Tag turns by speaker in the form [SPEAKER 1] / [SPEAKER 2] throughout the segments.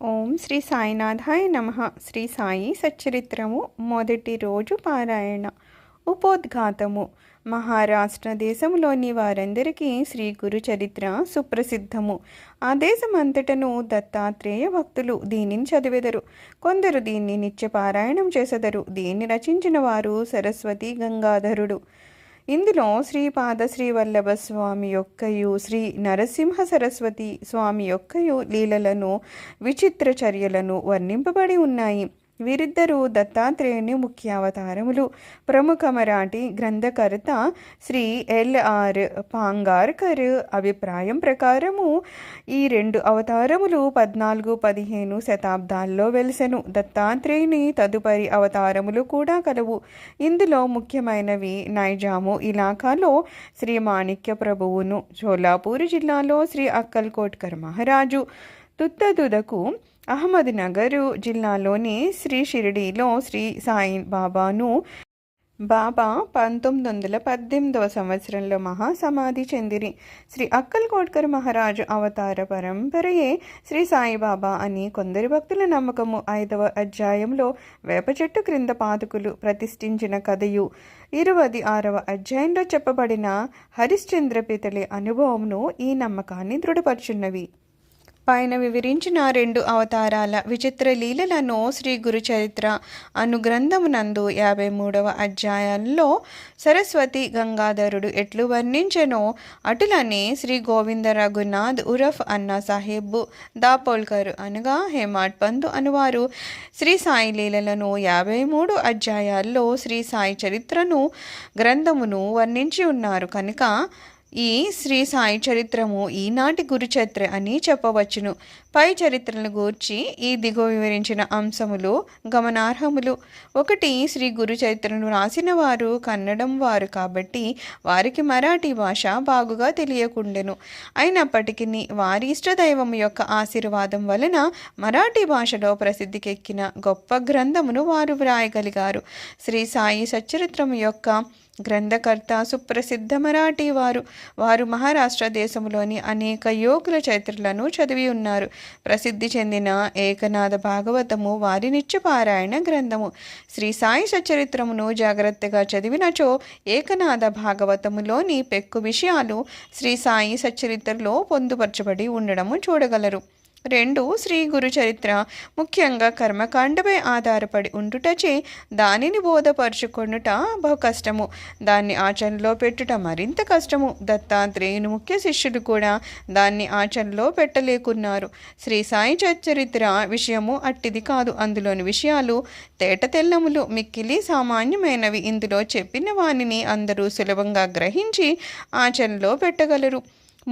[SPEAKER 1] ఓం శ్రీ సాయినాథాయ నమః. శ్రీ సాయి సచ్చరిత్రము మొదటి రోజు పారాయణ. ఉపోద్ఘాతము. మహారాష్ట్ర దేశంలోని వారందరికీ శ్రీ గురు చరిత్ర సుప్రసిద్ధము. ఆ దేశమంతటను దత్తాత్రేయ భక్తులు దీనిని చదివెదరు. కొందరు దీన్ని నిత్య పారాయణం చేసెదరు. దీన్ని రచించిన వారు సరస్వతి గంగాధరుడు. ఇందులో శ్రీపాద శ్రీవల్లభ స్వామి యొక్కయు శ్రీ నరసింహ సరస్వతి స్వామి యొక్కయు లీలలను విచిత్ర చర్యలను వర్ణింపబడి ఉన్నాయి. వీరిద్దరూ దత్తాత్రేయుని ముఖ్య అవతారములు. ప్రముఖ మరాఠీ గ్రంథకర్త శ్రీ ఎల్.ఆర్. పాంగార్కర్ అభిప్రాయం ప్రకారము ఈ రెండు అవతారములు 14-15 శతాబ్దాల్లో వెలిసెను. దత్తాత్రేయుని తదుపరి అవతారములు కూడా కలవు. ఇందులో ముఖ్యమైనవి నైజాము ఇలాకాలో శ్రీ మాణిక్య ప్రభువును, షోలాపూర్ జిల్లాలో శ్రీ అక్కల్కోట్కర్ మహారాజు, తుత్తదుదకు అహ్మద్నగర్ జిల్లాలోని శ్రీ షిరిడీలో శ్రీ సాయి బాబాను. బాబా 1918వ సంవత్సరంలో మహాసమాధి చెందిరి. శ్రీ అక్కల్కోట్కర్ మహారాజు అవతార పరంపరయే శ్రీ సాయిబాబా అని కొందరి భక్తుల నమ్మకము. 5వ అధ్యాయంలో వేప చెట్టు క్రింద పాదుకులు ప్రతిష్ఠించిన కథయు 26వ అధ్యాయంలో చెప్పబడిన హరిశ్చంద్ర పితలి అనుభవమును ఈ నమ్మకాన్ని దృఢపరచున్నవి. పైన వివరించిన రెండు అవతారాల విచిత్ర లీలలను శ్రీ గురు చరిత్ర అను గ్రంథమునందు 53వ అధ్యాయంలో సరస్వతి గంగాధరుడు ఎట్లు వర్ణించెనో అటులనే శ్రీ గోవింద రఘునాథ్ ఉరఫ్ అన్నా సాహెబ్ దాపోల్కర్ అనగా హేమాడ్ పంతు అనువారు శ్రీ సాయి లీలలను 53 అధ్యాయాల్లో శ్రీ సాయి చరిత్రను గ్రంథమును వర్ణించి ఉన్నారు కనుక ఈ శ్రీ సాయి చరిత్రము ఈనాటి గురు చరిత్ర అని చెప్పవచ్చును. పై చరిత్రలను గూర్చి ఈ దిగువ వివరించిన అంశములు గమనార్హములు. 1. శ్రీ గురు చరిత్రను రాసిన వారు కన్నడం వారు కాబట్టి వారికి మరాఠీ భాష బాగుగా తెలియకుండెను. అయినప్పటికీ వారి ఇష్టదైవం యొక్క ఆశీర్వాదం వలన మరాఠీ భాషలో ప్రసిద్ధికెక్కిన గొప్ప గ్రంథమును వారు వ్రాయగలిగారు. శ్రీ సాయి సచ్చరిత్రము యొక్క గ్రంథకర్త సుప్రసిద్ధ మరాఠీ వారు మహారాష్ట్ర దేశంలోని అనేక యోగుల చరిత్రలను చదివి ఉన్నారు. ప్రసిద్ధి చెందిన ఏకనాథ భాగవతము వారి నిత్య పారాయణ గ్రంథము. శ్రీ సాయి సచ్చరిత్రమును జాగ్రత్తగా చదివినచో ఏకనాథ భాగవతములోని పెక్కు విషయాలు శ్రీ సాయి సచ్చరిత్రలో పొందుపరచబడి ఉండడము చూడగలరు. 2. శ్రీ గురు చరిత్ర ముఖ్యంగా కర్మకాండపై ఆధారపడి ఉండుటచే దానిని బోధపరుచుకొనుట బహు కష్టము. దాన్ని ఆచరణలో పెట్టుట మరింత కష్టము. దత్తాత్రేయుని ముఖ్య శిష్యులు కూడా దాన్ని ఆచరణలో పెట్టలేకున్నారు. శ్రీ సాయి చరిత్ర విషయము అట్టిది కాదు. అందులోని విషయాలు తేట తెల్లములు, మిక్కిలి సామాన్యమైనవి. ఇందులో చెప్పిన వానిని అందరూ సులభంగా గ్రహించి ఆచరణలో పెట్టగలరు.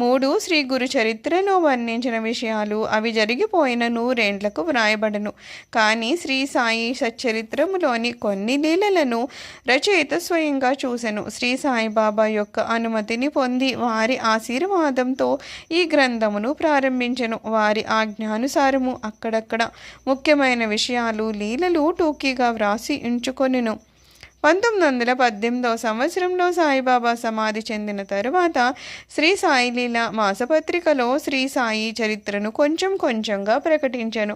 [SPEAKER 1] 3. శ్రీ గురు చరిత్రలో వర్ణించిన విషయాలు అవి జరిగిపోయిన 100 ఏండ్లకు వ్రాయబడను. కానీ శ్రీ సాయి సచ్చరిత్రములోని కొన్ని లీలలను రచయిత స్వయంగా చూసెను. శ్రీ సాయిబాబా యొక్క అనుమతిని పొంది వారి ఆశీర్వాదంతో ఈ గ్రంథమును ప్రారంభించెను. వారి ఆజ్ఞానుసారము అక్కడక్కడ ముఖ్యమైన విషయాలు లీలలు టూకీగా వ్రాసి ఉంచుకొనెను. 1918వ సంవత్సరంలో సాయిబాబా సమాధి చెందిన తరువాత శ్రీ సాయి లీల మాసపత్రికలో శ్రీ సాయి చరిత్రను కొంచెం కొంచెంగా ప్రకటించాను.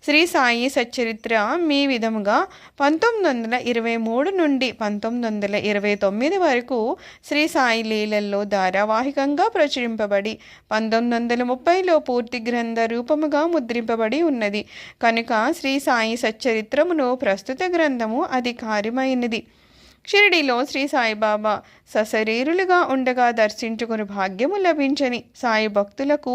[SPEAKER 1] శ్రీ సాయి సచ్చరిత్ర మీ విధముగా 1923 నుండి 1929 వరకు శ్రీ సాయి లీలల్లో ధారావాహికంగా ప్రచురింపబడి 1930లో పూర్తి గ్రంథ రూపముగా ముద్రింపబడి ఉన్నది. కనుక శ్రీ సాయి సచ్చరిత్రమును ప్రస్తుత గ్రంథము అధికారిమైనది. షిరిడీలో శ్రీ సాయిబాబా సశరీరులుగా ఉండగా దర్శించుకుని భాగ్యము లభించని సాయి భక్తులకు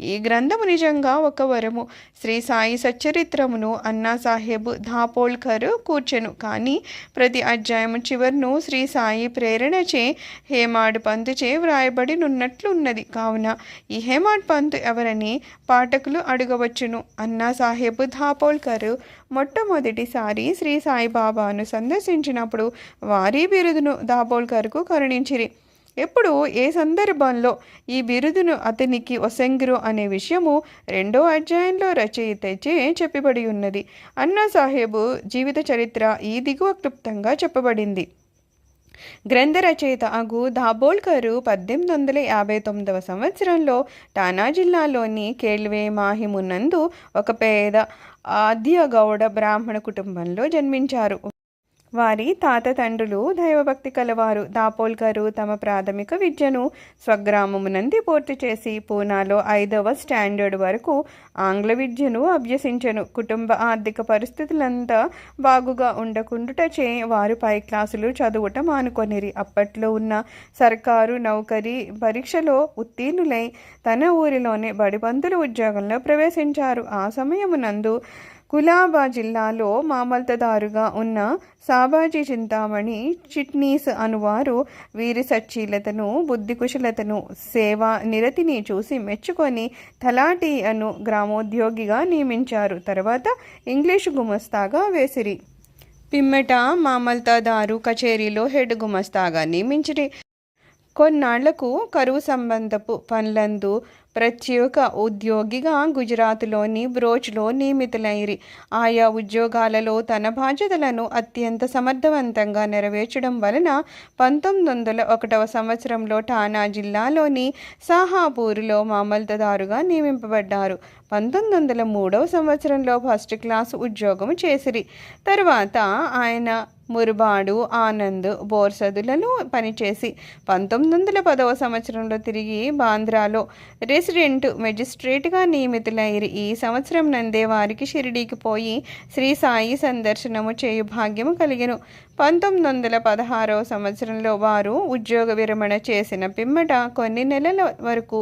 [SPEAKER 1] ఈ గ్రంథము నిజంగా ఒక వరము. శ్రీ సాయి సచ్చరిత్రమును అన్నా సాహెబ్ దాపోల్కర్ కూర్చెను. కానీ ప్రతి అధ్యాయము చివరను శ్రీ సాయి ప్రేరణచే హేమాడ్ పంతుచే వ్రాయబడి నున్నట్లున్నది. కావున ఈ హేమాడ్ పంతు ఎవరని పాఠకులు అడగవచ్చును. అన్నా సాహెబ్ దాపోల్కర్ మొట్టమొదటిసారి శ్రీ సాయిబాబాను సందర్శించినప్పుడు వారి బిరుదును దాపోల్కర్కు కరుణించిరి. ఎప్పుడు ఏ సందర్భంలో ఈ బిరుదును అతనికి ఒసంగిరు అనే విషయము 2వ అధ్యాయంలో రచయితచే చెప్పబడి ఉన్నది. అన్నా సాహెబ్ జీవిత చరిత్ర ఈ దిగువ క్లుప్తంగా చెప్పబడింది. గ్రంథ రచయిత అగు దాబోల్కరు 1859 సంవత్సరంలో ఠానా జిల్లాలోని కేళ్వే మాహిమునందు ఒక పేద ఆద్యగౌడ బ్రాహ్మణ కుటుంబంలో జన్మించారు. వారి తాత తండ్రులు దైవభక్తి కలవారు. దాపోల్కరు తమ ప్రాథమిక విద్యను స్వగ్రామమునంది పూర్తి చేసి పూనాలో 5వ స్టాండర్డ్ వరకు ఆంగ్ల విద్యను అభ్యసించెను. కుటుంబ ఆర్థిక పరిస్థితులంతా బాగుగా ఉండకుండుటచే వారు పై క్లాసులు చదువుట మానుకొనిరి. అప్పట్లో ఉన్న సర్కారు నౌకరీ పరీక్షలో ఉత్తీర్ణులై తన ఊరిలోనే బడిపంతుల ఉద్యోగంలో ప్రవేశించారు. ఆ సమయమునందు కులాబా జిల్లాలో మామల్తదారుగా ఉన్న సాబాజీ చింతామణి చిట్నీస్ అనువారు వీరి సచ్చీలతను, బుద్ధి కుశలతను, సేవా నిరతిని చూసి మెచ్చుకొని తలాటి అను గ్రామోద్యోగిగా నియమించారు. తర్వాత ఇంగ్లీషు గుమస్తాగా వేసిరి. పిమ్మట మామల్తదారు కచేరీలో హెడ్ గుమస్తాగా నియమించిరి. కొన్నాళ్లకు కరువు సంబంధపు పనులందు ప్రత్యేక ఉద్యోగిగా గుజరాత్లోని బ్రోచ్లో నియమితులైరి. ఆయా ఉద్యోగాలలో తన బాధ్యతలను అత్యంత సమర్థవంతంగా నెరవేర్చడం వలన 1901వ సంవత్సరంలో ఠానా జిల్లాలోని సాహాపూర్లో మామల్తదారుగా నియమింపబడ్డారు. 1903వ సంవత్సరంలో ఫస్ట్ క్లాస్ ఉద్యోగం చేసిరి. తరువాత ఆయన ముర్బాడు, ఆనంద్, బోర్సదులలో పనిచేసి 1910వ సంవత్సరంలో తిరిగి బాంద్రాలో రెసిడెంట్ మెజిస్ట్రేట్గా నియమితులైరి. ఈ సంవత్సరం నందే వారికి షిరిడీకి పోయి శ్రీ సాయి సందర్శనము చేయు భాగ్యము కలిగెను. 1916వ సంవత్సరంలో వారు ఉద్యోగ విరమణ చేసిన పిమ్మట కొన్ని నెలల వరకు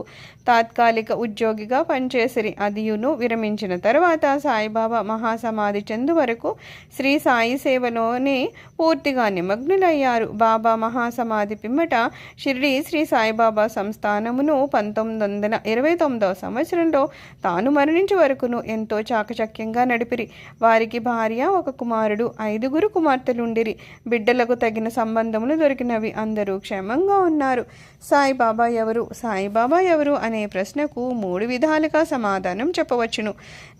[SPEAKER 1] తాత్కాలిక ఉద్యోగిగా పనిచేసిరి. అదియును విరమించిన తర్వాత సాయిబాబా మహాసమాధి చెందు వరకు శ్రీ సాయి సేవలోనే పూర్తిగా నిమగ్నులయ్యారు. బాబా మహాసమాధి పిమ్మట షిరిడి శ్రీ సాయిబాబా సంస్థానమును 1929వ సంవత్సరంలో తాను మరణించే వరకును ఎంతో చాకచక్యంగా నడిపిరి. వారికి భార్య, ఒక కుమారుడు, 5గురు కుమార్తెలుండిరి. బిడ్డలకు తగిన సంబంధములు దొరికినవి. అందరూ క్షేమంగా ఉన్నారు. సాయిబాబా ఎవరు? సాయిబాబా ఎవరు అనే ప్రశ్నకు 3 విధాలుగా సమాధానం చెప్పవచ్చును.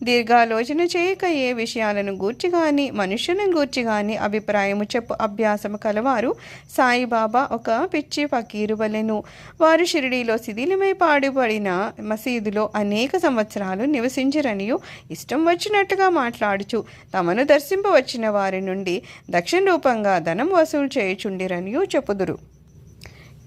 [SPEAKER 1] దీర్ఘాలోచన చేయక ఏ విషయాలను గూర్చి కానీ మనుష్యులను గూర్చి కానీ అభిప్రాయము చెప్పు అభ్యాసము కలవారు సాయిబాబా ఒక పిచ్చి ఫకీరు వలెను. వారు షిరిడీలో శిథిలమై పాడుపడిన మసీదులో అనేక సంవత్సరాలు నివసించిరనియు ఇష్టం వచ్చినట్టుగా మాట్లాడుచు తమను దర్శింపవచ్చిన వారి నుండి దక్షిణ రూపంగా ధనం వసూలు చేయుచుండిరనియు చెప్పుదురు.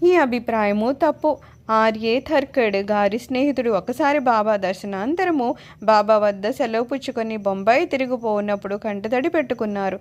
[SPEAKER 1] ఈ అభిప్రాయము తప్పు. ఆర్ఏ థర్కడ్ గారి స్నేహితుడు ఒకసారి బాబా దర్శనాంతరము బాబా వద్ద సెలవు పుచ్చుకొని బొంబాయి తిరిగిపోయినప్పుడు కంటతడి పెట్టుకున్నారు.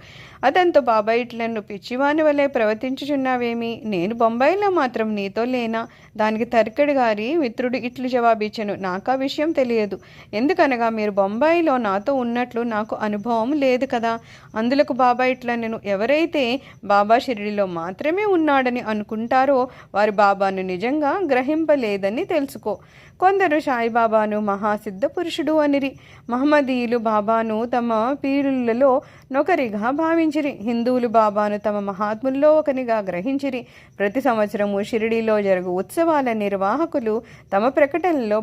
[SPEAKER 1] అతనితో బాబా ఇట్లను పిచ్చివాని వలె ప్రవర్తించుచున్నావేమి? నేను బొంబాయిలో మాత్రం నీతో లేనా? దానికి థర్కడ్ గారి మిత్రుడు ఇట్లు జవాబిచ్చెను, నాకా విషయం తెలియదు. ఎందుకనగా మీరు బొంబాయిలో నాతో ఉన్నట్లు నాకు అనుభవం లేదు కదా. అందులకు బాబా ఇట్లా నేను ఎవరైతే బాబా షిరిడిలో మాత్రమే ఉన్నాడని అనుకుంటారో వారు బాబాను నిజంగా గ్రహింపలేదని తెలుసుకో. కొందరు సాయిబాబాను మహాసిద్ధ పురుషుడు అనిరి. మహమ్మదీయులు బాబాను తమ పీరులలో నొకరిగా భావించిరి. హిందువులు బాబాను తమ మహాత్ముల్లో ఒకనిగా గ్రహించిరి. ప్రతి సంవత్సరము షిరిడీలో జరుగు ఉత్సవాల నిర్వాహకులు తమ ప్రకటనలో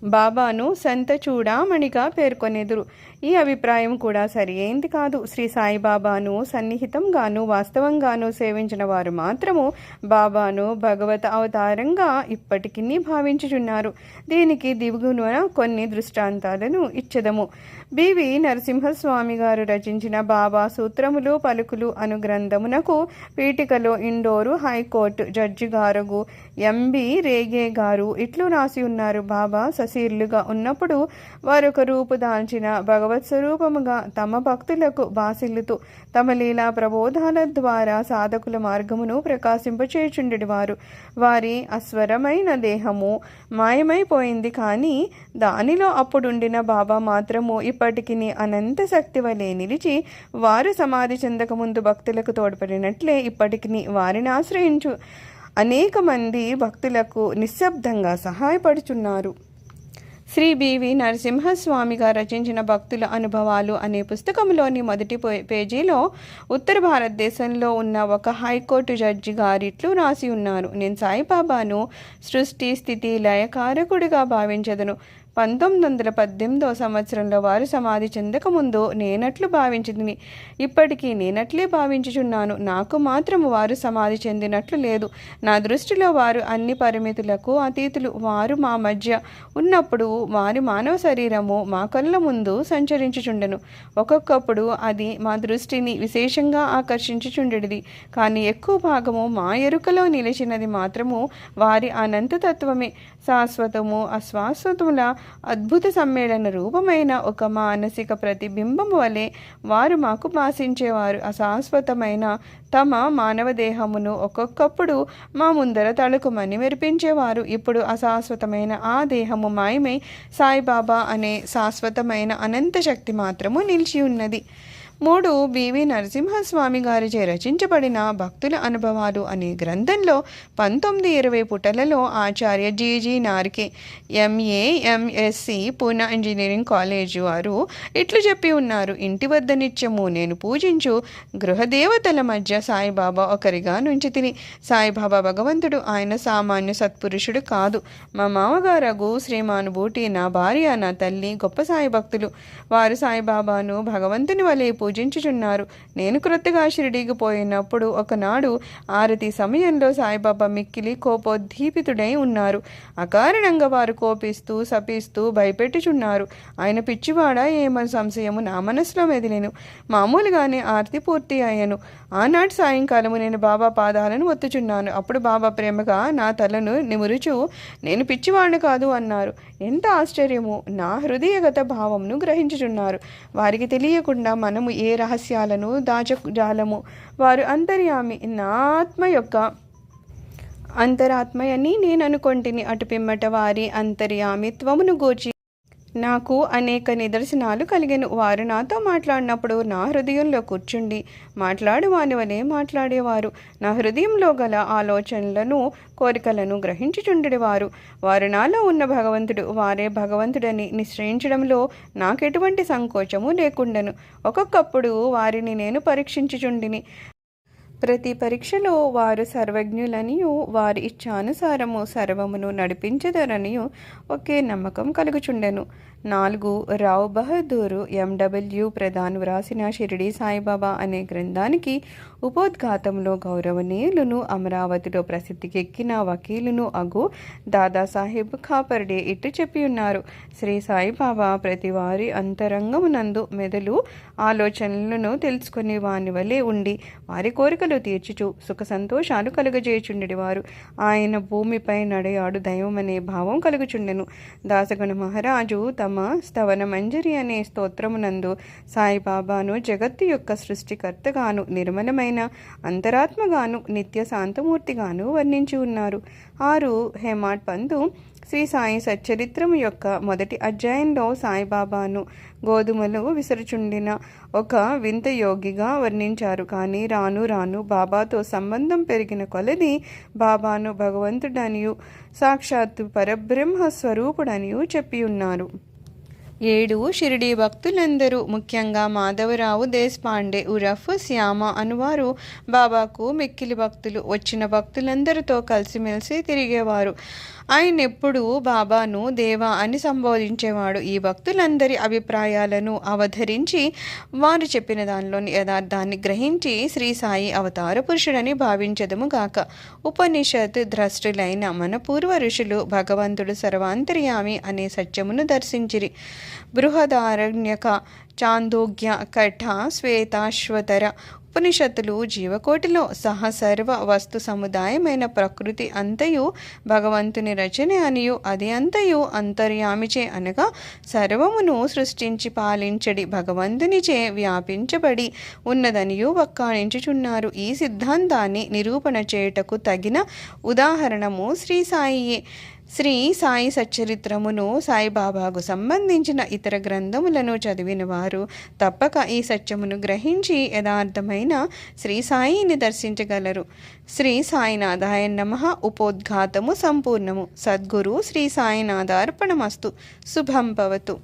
[SPEAKER 1] బాబాను సంత చూడామణిగా పేర్కొనేదురు. ఈ అభిప్రాయం కూడా సరి అయింది కాదు. శ్రీ సాయిబాబాను సన్నిహితంగాను వాస్తవంగాను సేవించిన వారు మాత్రము బాబాను భగవత్ అవతారంగా ఇప్పటికీ భావించుచున్నారు. దీనికి దిగువన కొన్ని దృష్టాంతాలను ఇచ్చదము. బివి నరసింహస్వామి గారు రచించిన బాబా సూత్రములు పలుకులు అను గ్రంథమునకు పీఠికలో ఇండోరు హైకోర్టు జడ్జి గారు ఎంబి రేగే గారు ఇట్లు రాసి ఉన్నారు. బాబా సశీర్లుగా ఉన్నప్పుడు వారొక రూపు దాల్చిన భగవత్ స్వరూపముగా తమ భక్తులకు బాసిల్లుతూ తమ లీలా ప్రబోధాల ద్వారా సాధకుల మార్గమును ప్రకాశింపచేయుచుండెడివారు. వారి అస్వరమైన దేహము మాయమైపోయింది, కానీ దానిలో అప్పుడుండిన బాబా మాత్రము ఇప్పటికి అనంత శక్తి వలె నిలిచి వారు సమాధి చెందకముందు భక్తులకు తోడ్పడినట్లే ఇప్పటికి వారిని ఆశ్రయించు అనేక మంది భక్తులకు నిశ్శబ్దంగా సహాయపడుచున్నారు. శ్రీ బివి నరసింహస్వామి గారు రచించిన భక్తుల అనుభవాలు అనే పుస్తకంలోని మొదటి పేజీలో ఉత్తర భారతదేశంలో ఉన్న ఒక హైకోర్టు జడ్జి గారిట్లు రాసి ఉన్నారు. నేను సాయిబాబాను సృష్టి స్థితి లయకారకుడిగా భావించదను. 1918వ సంవత్సరంలో వారు సమాధి చెందకముందు నేనట్లు భావించింది, ఇప్పటికీ నేనట్లే భావించుచున్నాను. నాకు మాత్రము వారు సమాధి చెందినట్లు లేదు. నా దృష్టిలో వారు అన్ని పరిమితులకు అతీతులు. వారు మా మధ్య ఉన్నప్పుడు వారి మానవ శరీరము మా కళ్ళ ముందు సంచరించుచుండెను. ఒక్కొక్కప్పుడు అది మా దృష్టిని విశేషంగా ఆకర్షించుచుండెడిది. కానీ ఎక్కువ భాగము మా ఎరుకలో నిలిచినది మాత్రము వారి అనంతతత్వమే. శాశ్వతము అశాశ్వతముల అద్భుత సమ్మేళన రూపమైన ఒక మానసిక ప్రతిబింబము వలె వారు మాకు భాషించేవారు. అశాశ్వతమైన తమ మానవ దేహమును ఒక్కొక్కప్పుడు మా ముందర తళుకుమని మెరిపించేవారు. ఇప్పుడు అశాశ్వతమైన ఆ దేహము మాయమై సాయిబాబా అనే శాశ్వతమైన అనంత శక్తి మాత్రము నిలిచి ఉన్నది. 3 బివి నరసింహస్వామి గారిచే రచించబడిన భక్తుల అనుభవాలు అనే గ్రంథంలో 19-20 పుటలలో Acharya G G Narke MA MSc Poona engineering college వారు ఇట్లు చెప్పి ఉన్నారు. ఇంటి వద్ద నిత్యము నేను పూజించు గృహదేవతల మధ్య సాయిబాబా ఒకరిగా నుంచి తిని. సాయిబాబా భగవంతుడు, ఆయన సామాన్య సత్పురుషుడు కాదు. మా మామగారగు శ్రీమానుభూటి, నా భార్య, నా తల్లి గొప్ప సాయి భక్తులు. వారు సాయిబాబాను భగవంతుని వలె పూజించుచున్నారు. నేను క్రొత్తగా షిరిడీకి పోయినప్పుడు ఒకనాడు ఆరతి సమయంలో సాయిబాబా మిక్కిలి కోపోద్దీపితుడై ఉన్నారు. అకారణంగా వారు కోపిస్తూ శపిస్తూ భయపెట్టుచున్నారు. ఆయన పిచ్చివాడా ఏమో సంశయము నా మనసులో మెదిలేను. మామూలుగానే ఆరతి పూర్తి అయ్యాను. ఆనాటి సాయంకాలము నేను బాబా పాదాలను ఒత్తుచున్నాను. అప్పుడు బాబా ప్రేమగా నా తలను నిమురుచు, నేను పిచ్చివాడిని కాదు అన్నారు. ఎంత ఆశ్చర్యము! నా హృదయగత భావమును గ్రహించుచున్నారు. వారికి తెలియకుండా మనము ఏ రహస్యాలను దాచజాలము. వారు అంతర్యామి, నా ఆత్మ యొక్క అంతరాత్మయని నేను అనుకొంటిని. అటు పిమ్మట వారి అంతర్యామిత్వమును గూర్చి నాకు అనేక నిదర్శనాలు కలిగెను. వారు నాతో మాట్లాడినప్పుడు నా హృదయంలో కూర్చుండి మాట్లాడు వాని వలె మాట్లాడేవారు. నా హృదయంలో గల ఆలోచనలను కోరికలను గ్రహించుచుండేవారు. వారు నాలో ఉన్న భగవంతుడు, వారే భగవంతుడని నిశ్చయించడంలో నాకెటువంటి సంకోచము లేకుండెను. ఒక్కొక్కప్పుడు వారిని నేను పరీక్షించుచుండిని. ప్రతి పరీక్షలో వారు సర్వజ్ఞులనియు వారి ఇచ్ఛానుసారము సర్వమును నడిపించదరనియు ఒకే నమ్మకం కలుగుచుండెను. 4 రావ్ బహదూర్ ఎండబ్ల్యూ ప్రధాన్ వ్రాసిన షిరిడి సాయిబాబా అనే గ్రంథానికి ఉపోద్ఘాతంలో గౌరవనీయులను అమరావతిలో ప్రసిద్ధికెక్కిన వకీలును అగు దాదాసాహెబ్ ఖాపర్డే ఇట్టు చెప్పి ఉన్నారు. శ్రీ సాయిబాబా ప్రతి వారి అంతరంగమునందు మెదలు ఆలోచనలను తెలుసుకుని వాని వలె ఉండి వారి కోరికలు తీర్చుచు సుఖ సంతోషాలు కలుగజేయుచుండెడివారు. ఆయన భూమిపై నడయాడు దైవమనే భావం కలుగుచుండెను. దాసగణ మహారాజు తమ స్తవన మంజరి అనే స్తోత్రమునందు సాయిబాబాను జగత్తు యొక్క సృష్టికర్తగాను, నిర్మలమైన అంతరాత్మగాను, నిత్య శాంతమూర్తిగాను వర్ణించి ఉన్నారు. 6 హేమాడ్ పంతు శ్రీ సాయి సచ్చరిత్రము యొక్క మొదటి అధ్యాయంలో సాయిబాబాను గోధుమలు విసరుచుండిన ఒక వింత యోగిగా వర్ణించారు. కానీ రాను రాను బాబాతో సంబంధం పెరిగిన కొలది బాబాను భగవంతుడనియు సాక్షాత్తు పరబ్రహ్మ స్వరూపుడనియు చెప్పి ఉన్నారు. 7 షిరిడీ భక్తులందరూ, ముఖ్యంగా మాధవరావు దేశపాండే ఉరఫ్ శ్యామ అనువారు బాబాకు మిక్కిలి భక్తులు. వచ్చిన భక్తులందరితో కలిసిమెలిసి తిరిగేవారు. ఆయన ఎప్పుడూ బాబాను దేవా అని సంబోధించేవాడు. ఈ భక్తులందరి అభిప్రాయాలను అవధరించి వారు చెప్పిన దానిలోని యథార్థాన్ని గ్రహించి శ్రీ సాయి అవతార పురుషుడని భావించదము గాక. ఉపనిషత్ ద్రష్టులైన మన పూర్వ ఋషులు భగవంతుడు సర్వాంతర్యామి అనే సత్యమును దర్శించిరి. బృహదారణ్యక, చాందోగ్య, కఠ, శ్వేతాశ్వతర ఉపనిషత్తులు జీవకోటిలో సహసర్వ వస్తు సముదాయమైన ప్రకృతి అంతయు భగవంతుని రచన అనియు అది అంతయు అంతర్యామిచే అనగా సర్వమును సృష్టించి పాలించడి భగవంతునిచే వ్యాపించబడి ఉన్నదనియు వక్కాణించుచున్నారు. ఈ సిద్ధాంతాన్ని నిరూపణ చేయుటకు తగిన ఉదాహరణము శ్రీ సాయియే. శ్రీ సాయి సచ్చరిత్రమును సాయిబాబాకు సంబంధించిన ఇతర గ్రంథములను చదివిన వారు తప్పక ఈ సత్యమును గ్రహించి యథార్థమైన శ్రీ సాయిని దర్శించగలరు. శ్రీ సాయినాథాయ నమః. ఉపోద్ఘాతము సంపూర్ణము. సద్గురు శ్రీ సాయినాథార్పణమస్తు. శుభం భవతు.